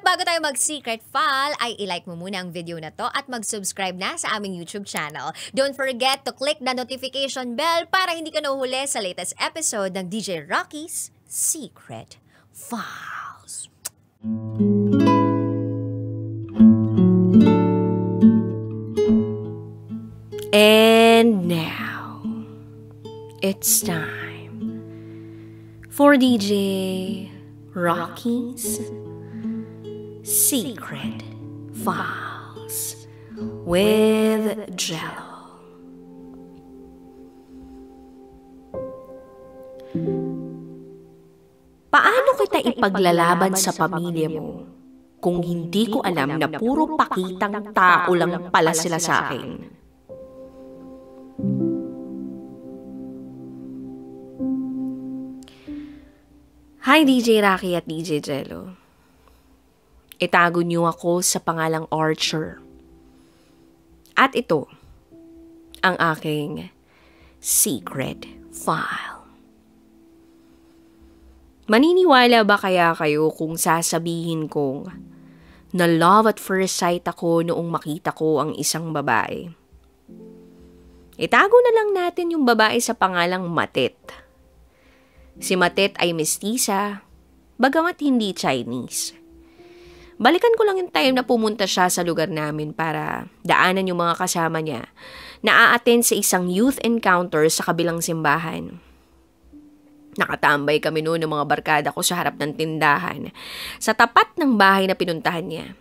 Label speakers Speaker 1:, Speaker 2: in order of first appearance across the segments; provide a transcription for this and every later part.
Speaker 1: bago tayo mag-secret file, ay ilike mo muna ang video na to at mag-subscribe na sa aming YouTube channel. Don't forget to click the notification bell para hindi ka nahuhuli sa latest episode ng DJ Rocky's Secret Files. And now, it's time for DJ Rocky's Secret Files with Jello. Paano kita ipaglalaban sa pamilya mo kung hindi ko alam na puro pakitang tao lang pala sila sa akin? Hi DJ Rocky at DJ Jello. Itago niyo ako sa pangalang Archer. At ito, ang aking secret file. Maniniwala ba kaya kayo kung sasabihin kong na love at first sight ako noong makita ko ang isang babae? Itago na lang natin yung babae sa pangalang Matet. Si Matet ay mestiza, bagamat hindi Chinese. Balikan ko lang yung time na pumunta siya sa lugar namin para daanan yung mga kasama niya na a-attend sa isang youth encounter sa kabilang simbahan. Nakatambay kami noon ng mga barkada ko sa harap ng tindahan sa tapat ng bahay na pinuntahan niya.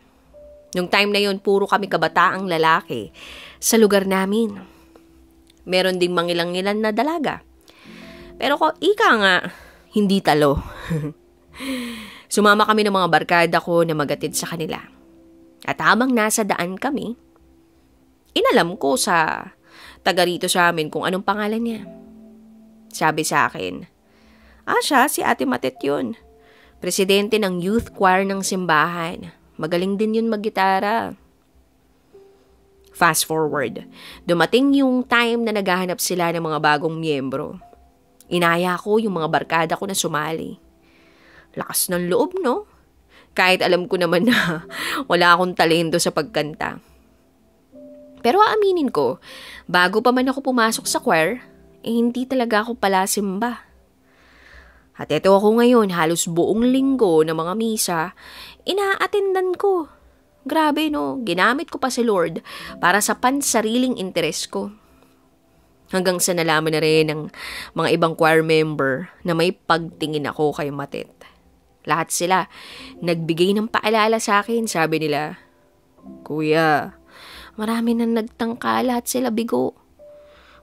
Speaker 1: Nung time na yon, puro kami kabataang lalaki sa lugar namin. Meron ding mangilang-ilan na dalaga. Pero ika nga, hindi talo. Sumama kami ng mga barkada ko na magatid sa kanila. At habang nasa daan kami, inalam ko sa taga rito sa amin kung anong pangalan niya. Sabi sa akin, siya, si Ate Matet yun. Presidente ng youth choir ng simbahan. Magaling din yun maggitara. Fast forward, dumating yung time na naghahanap sila ng mga bagong miyembro. Inaya ko yung mga barkada ko na sumali. Lakas ng loob, no? Kahit alam ko naman na wala akong talento sa pagkanta. Pero aaminin ko, bago pa man ako pumasok sa choir, hindi talaga ako palasimba. At eto ako ngayon, halos buong linggo ng mga misa, ina-attendan ko. Grabe, no? Ginamit ko pa si Lord para sa pansariling interes ko. Hanggang sa nalaman na rin ng mga ibang choir member na may pagtingin ako kay Matet. Lahat sila nagbigay ng paalala sa akin. Sabi nila, Kuya, marami na nagtangka, lahat sila bigo.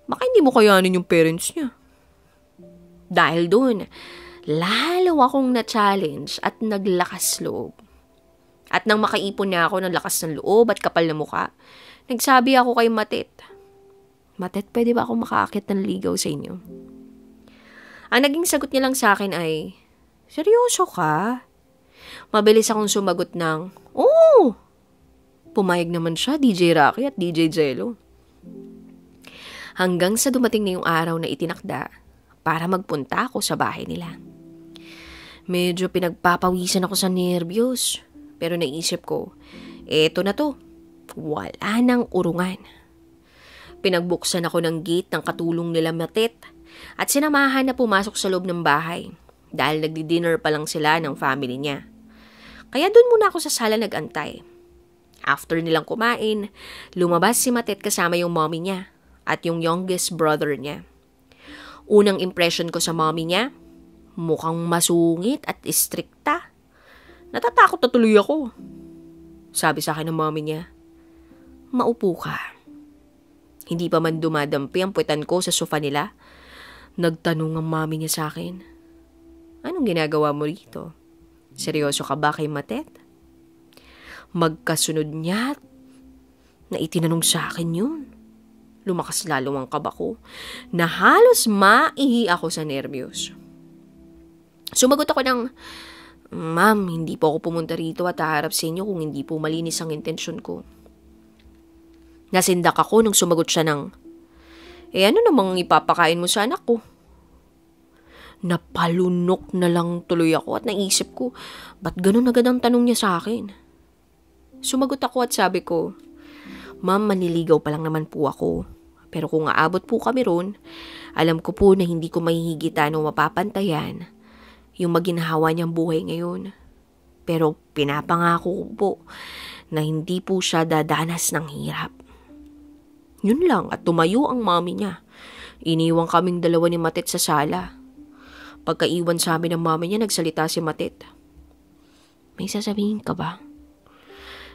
Speaker 1: Baka hindi mo kayanin yung parents niya. Dahil doon, lalo akong na-challenge at naglakas loob. At nang makaipon na ako ng lakas ng loob at kapal na mukha, nagsabi ako kay Matet, Matet, pwede ba ako makaakit ng ligaw sa inyo? Ang naging sagot niya lang sa akin ay, seryoso ka? Mabilis akong sumagot ng, oo! Pumayag naman siya, DJ Rocky at DJ Jello. Hanggang sa dumating na yung araw na itinakda para magpunta ako sa bahay nila. Medyo pinagpapawisan ako sa nerbiyos. Pero naisip ko, eto na to, wala nang urungan. Pinagbuksan ako ng gate ng katulong nila Matet at sinamahan na pumasok sa loob ng bahay dahil nagdi-dinner pa lang sila ng family niya. Kaya doon muna ako sa sala nag-antay. After nilang kumain, lumabas si Matet kasama yung mommy niya at yung youngest brother niya. Unang impression ko sa mommy niya, mukhang masungit at istrikta. Natatakot na tuloy ako. Sabi sa akin ng mommy niya, maupo ka. Hindi pa man dumadampi ang puwetan ko sa sofa nila. Nagtanong ang mami niya sa akin, anong ginagawa mo rito? Seryoso ka ba kay Matet? Magkasunod niya na itinanong sa akin yun. Lumakas lalo ang kaba ko na halos maihi ako sa nerbiyos. Sumagot ako ng, Ma'am, hindi po ako pumunta rito at haharap sa inyo kung hindi po malinis ang intensyon ko. Nasindak ako nung sumagot siya ng, ano namang ipapakain mo sa anak ko? Napalunok na lang tuloy ako at naisip ko, ba't ganun agad ang tanong niya sa akin? Sumagot ako at sabi ko, Ma'am, maniligaw pa lang naman po ako. Pero kung aabot po kami ron, alam ko po na hindi ko mahihigitan o mapapantayan yung maginhawa niyang buhay ngayon. Pero pinapangako ko po na hindi po siya dadanas ng hirap. Yun lang at tumayo ang mami niya. Iniwang kaming dalawa ni Matet sa sala. Pagkaiwan sa amin ng mami niya, nagsalita si Matet. May sasabihin ka ba?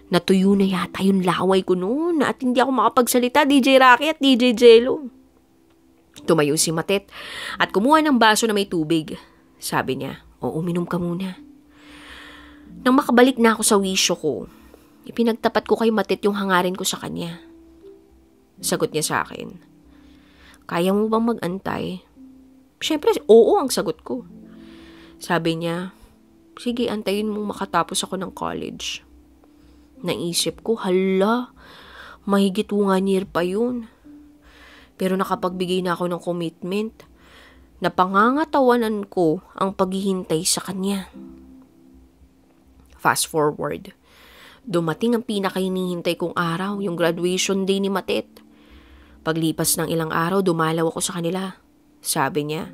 Speaker 1: Natuyo na yata yung laway ko noon at hindi ako makapagsalita, DJ Rocky at DJ Jello. Tumayo si Matet at kumuha ng baso na may tubig. Sabi niya, uminom ka muna. Nang makabalik na ako sa wisyo ko, ipinagtapat ko kay Matet yung hangarin ko sa kanya. Sagot niya sa akin, kaya mo bang mag-antay? Siyempre, oo ang sagot ko. Sabi niya, sige, antayin mong makatapos ako ng college. Naisip ko, hala, mahigit 1 year pa yun. Pero nakapagbigay na ako ng commitment na pangangatawanan ko ang paghihintay sa kanya. Fast forward, dumating ang pinakahinihintay kong araw, yung graduation day ni Matet. Paglipas ng ilang araw, dumalaw ako sa kanila. Sabi niya,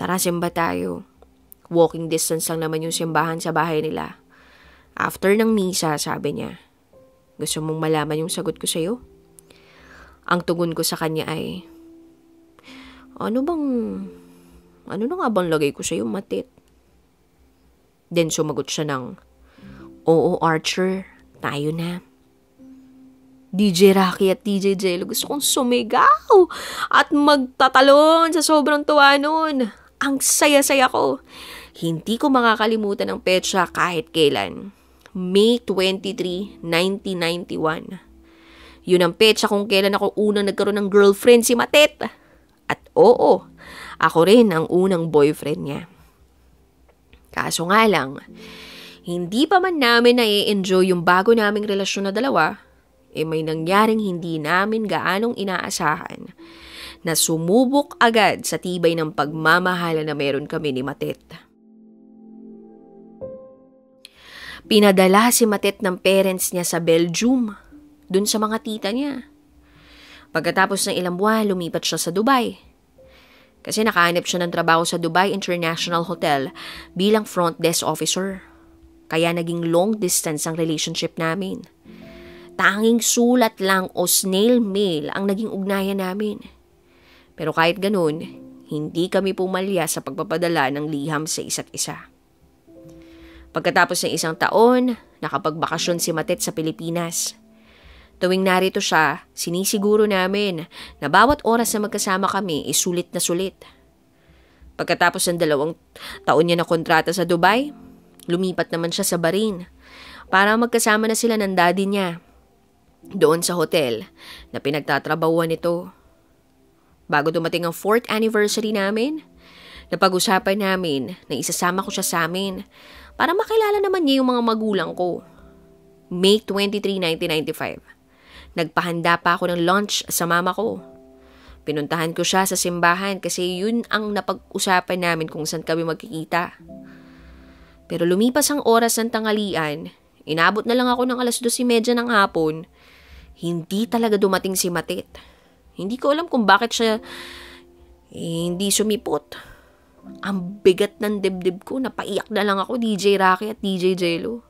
Speaker 1: tara simba tayo. Walking distance lang naman yung simbahan sa bahay nila. After ng misa, sabi niya, gusto mong malaman yung sagot ko sa'yo? Ang tugon ko sa kanya ay, ano na nga bang lagay ko sa'yo, Matet? Then sumagot siya ng, oo Archer, tayo na. DJ Rocky at DJ Jello, gusto kong sumigaw at magtatalon sa sobrang tuwa nun. Ang saya-saya ko. Hindi ko makakalimutan ang petsa kahit kailan. May 23, 1991. Yun ang petsa kung kailan ako unang nagkaroon ng girlfriend si Matet. At oo, ako rin ang unang boyfriend niya. Kaso nga lang, hindi pa man namin na-enjoy yung bago naming relasyon na dalawa, may nangyaring hindi namin gaanong inaasahan na sumubok agad sa tibay ng pagmamahala na meron kami ni Matet. Pinadala si Matet ng parents niya sa Belgium, dun sa mga tita niya. Pagkatapos ng ilang buwan, lumipat siya sa Dubai. Kasi nakahanap siya ng trabaho sa Dubai International Hotel bilang front desk officer. Kaya naging long distance ang relationship namin. Tanging sulat lang o snail mail ang naging ugnayan namin. Pero kahit ganun, hindi kami pumalya sa pagpapadala ng liham sa isa't isa. Pagkatapos ng 1 taon, nakapagbakasyon si Matet sa Pilipinas. Tuwing narito siya, sinisiguro namin na bawat oras na magkasama kami ay sulit na sulit. Pagkatapos ng 2 taon niya na kontrata sa Dubai, lumipat naman siya sa Bahrain para magkasama na sila ng daddy niya doon sa hotel na pinagtatrabahuan nito. Bago dumating ang 4th anniversary namin, napag-usapan namin na isasama ko siya sa amin para makilala naman niya yung mga magulang ko. May 23, 1995. Nagpahanda pa ako ng lunch sa mama ko. Pinuntahan ko siya sa simbahan kasi yun ang napag-usapan namin kung saan kami magkikita. Pero lumipas ang oras ng tanghalian, inabot na lang ako ng 2:30 ng hapon. Hindi talaga dumating si Matet. Hindi ko alam kung bakit siya hindi sumipot. Ang bigat ng dibdib ko, napaiyak na lang ako, DJ Rocky at DJ Jello.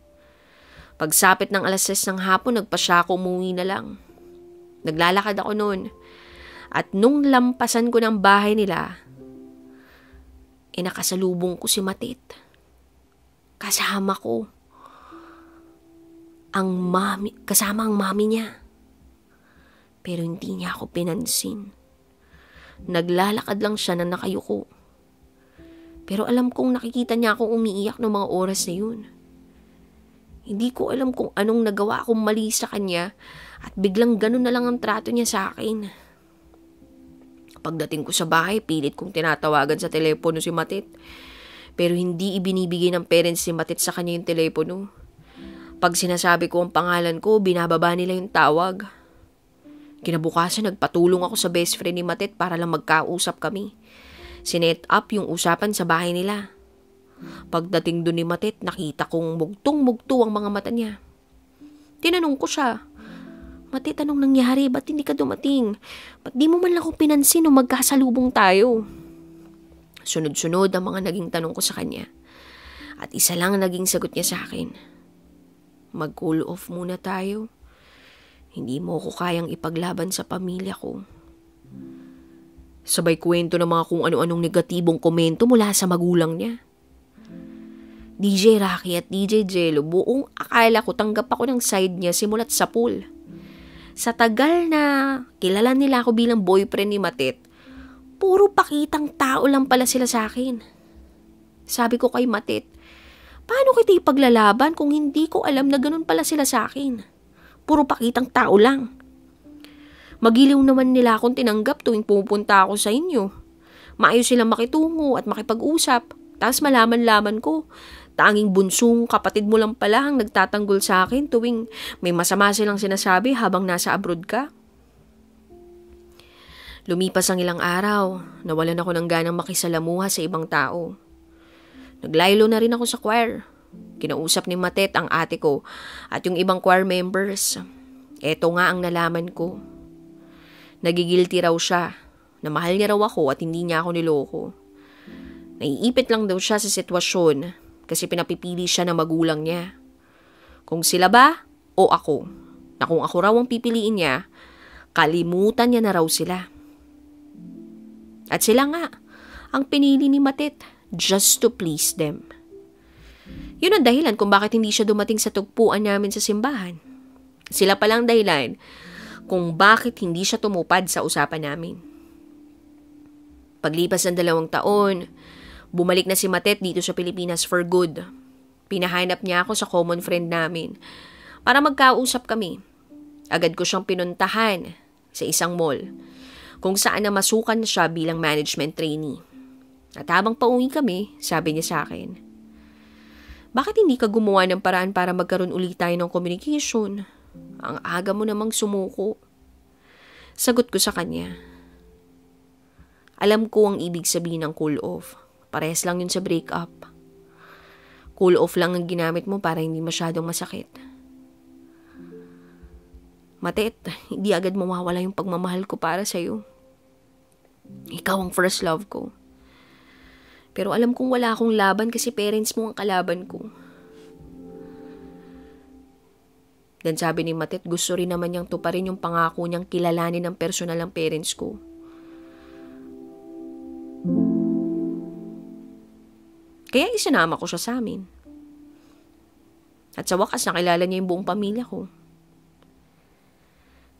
Speaker 1: Pagsapit ng 6:00 ng hapon, nagpasya ako, umuwi na lang. Naglalakad ako noon. At nung lampasan ko ng bahay nila, nakasalubong ko si Matet. Kasama ko. Kasama ang mami niya. Pero hindi niya ako pinansin. Naglalakad lang siya na nakayuko. Pero alam kong nakikita niya akong umiiyak ng mga oras na yun. Hindi ko alam kung anong nagawa akong mali sa kanya at biglang ganun na lang ang trato niya sa akin. Pagdating ko sa bahay, pilit kong tinatawagan sa telepono si Matet. Pero hindi ibinibigay ng parents ni Matet sa kanya yung telepono. Pag sinasabi ko ang pangalan ko, binababa nila yung tawag. Kinabukasan, nagpatulong ako sa best friend ni Matet para lang magkausap kami. Sinet up yung usapan sa bahay nila. Pagdating doon ni Matet, nakita kong mugtong-mugto ang mga mata niya. Tinanong ko siya, Matet, anong nangyari? Ba't hindi ka dumating? Ba't di mo man lang ako pinansin nung magkasalubong tayo? Sunod-sunod ang mga naging tanong ko sa kanya. At isa lang ang naging sagot niya sa akin. Mag-cool off muna tayo. Hindi mo ko kayang ipaglaban sa pamilya ko. Sabay kwento ng mga kung ano-anong negatibong komento mula sa magulang niya. DJ Rocky at DJ Jello, buong akala ko tanggap ako ng side niya simulat sa pool. Sa tagal na kilala nila ako bilang boyfriend ni Matet, puro pakitang tao lang pala sila sa akin. Sabi ko kay Matet, paano kita ipaglalaban kung hindi ko alam na ganun pala sila sa akin? Puro pakitang tao lang. Magiliw naman nila akong tinanggap tuwing pupunta ako sa inyo. Maayos silang makitungo at makipag-usap. Tapos malaman-laman ko, tanging bunsong kapatid mo lang pala ang nagtatanggol sa akin tuwing may masama silang sinasabi habang nasa abroad ka. Lumipas ang ilang araw, nawalan ako ng ganang makisalamuha sa ibang tao. Naglaylo na rin ako sa choir. Kinausap ni Matet ang ate ko at yung ibang choir members. Eto nga ang nalaman ko. Nagigilty raw siya na mahal niya raw ako at hindi niya ako niloko. Naiipit lang daw siya sa sitwasyon kasi pinapipili siya ng magulang niya. Kung sila ba o ako, na kung ako raw ang pipiliin niya, kalimutan niya na raw sila. At sila nga ang pinili ni Matet just to please them. Yun ang dahilan kung bakit hindi siya dumating sa tugpuan namin sa simbahan. Sila palang dahilan kung bakit hindi siya tumupad sa usapan namin. Paglipas ng 2 taon, bumalik na si Matet dito sa Pilipinas for good. Pinahanap niya ako sa common friend namin para magkausap kami. Agad ko siyang pinuntahan sa isang mall kung saan namasukan siya bilang management trainee. At habang pauwi kami, sabi niya sa akin, bakit hindi ka gumawa ng paraan para magkaroon ulit tayo ng communication? Ang aga mo namang sumuko. Sagot ko sa kanya, alam ko ang ibig sabihin ng cool off. Parehas lang yun sa breakup. Cool off lang ang ginamit mo para hindi masyadong masakit. Matet, hindi agad mawawala yung pagmamahal ko para sa'yo. Ikaw ang first love ko. Pero alam kong wala akong laban kasi parents mo ang kalaban ko. Dan sabi ni Matet, gusto rin naman niyang tuparin yung pangako niyang kilalanin ng personal ang parents ko. Kaya isinama ko siya sa amin. At sa wakas nakilala niya yung buong pamilya ko.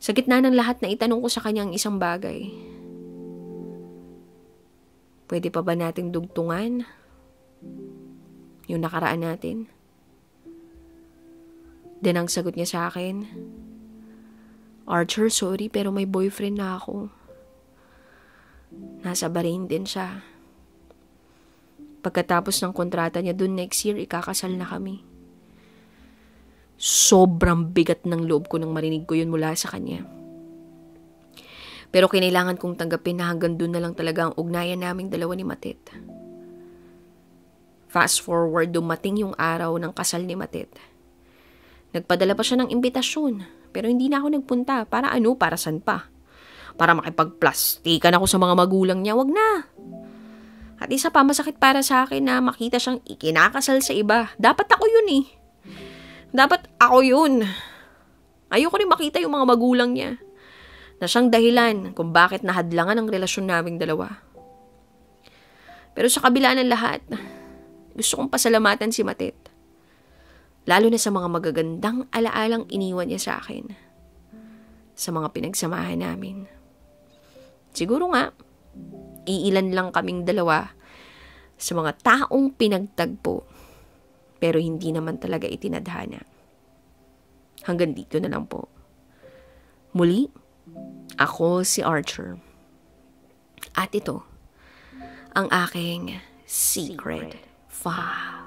Speaker 1: Sa gitna ng lahat na itanong ko sa kanya ang isang bagay. Pwede pa ba nating dugtungan yung nakaraan natin? Then ang sagot niya sa akin, Archer, sorry pero may boyfriend na ako. Nasa Bahrain din siya. Pagkatapos ng kontrata niya dun next year, ikakasal na kami. Sobrang bigat ng loob ko nang marinig ko yun mula sa kanya. Pero kinailangan kong tanggapin na hanggang dun na lang talaga ang ugnayan naming dalawa ni Matet. Fast forward, dumating yung araw ng kasal ni Matet. Nagpadala pa siya ng imbitasyon, pero hindi na ako nagpunta. Para ano? Para san pa? Para makipagplastikan ako sa mga magulang niya? Wag na! At isa pa, masakit para sa akin na makita siyang ikinakasal sa iba. Dapat ako yun eh. Dapat ako yun. Ayoko rin makita yung mga magulang niya na siyang dahilan kung bakit nahadlangan ang relasyon naming dalawa. Pero sa kabila ng lahat, gusto kong pasalamatan si Matet. Lalo na sa mga magagandang alaalang iniwan niya sa akin. Sa mga pinagsamahan namin. Siguro nga, iilan lang kaming dalawa sa mga taong pinagtagpo pero hindi naman talaga itinadhana. Hanggang dito na lang po. Muli, ako si Archer. At ito, ang aking secret file.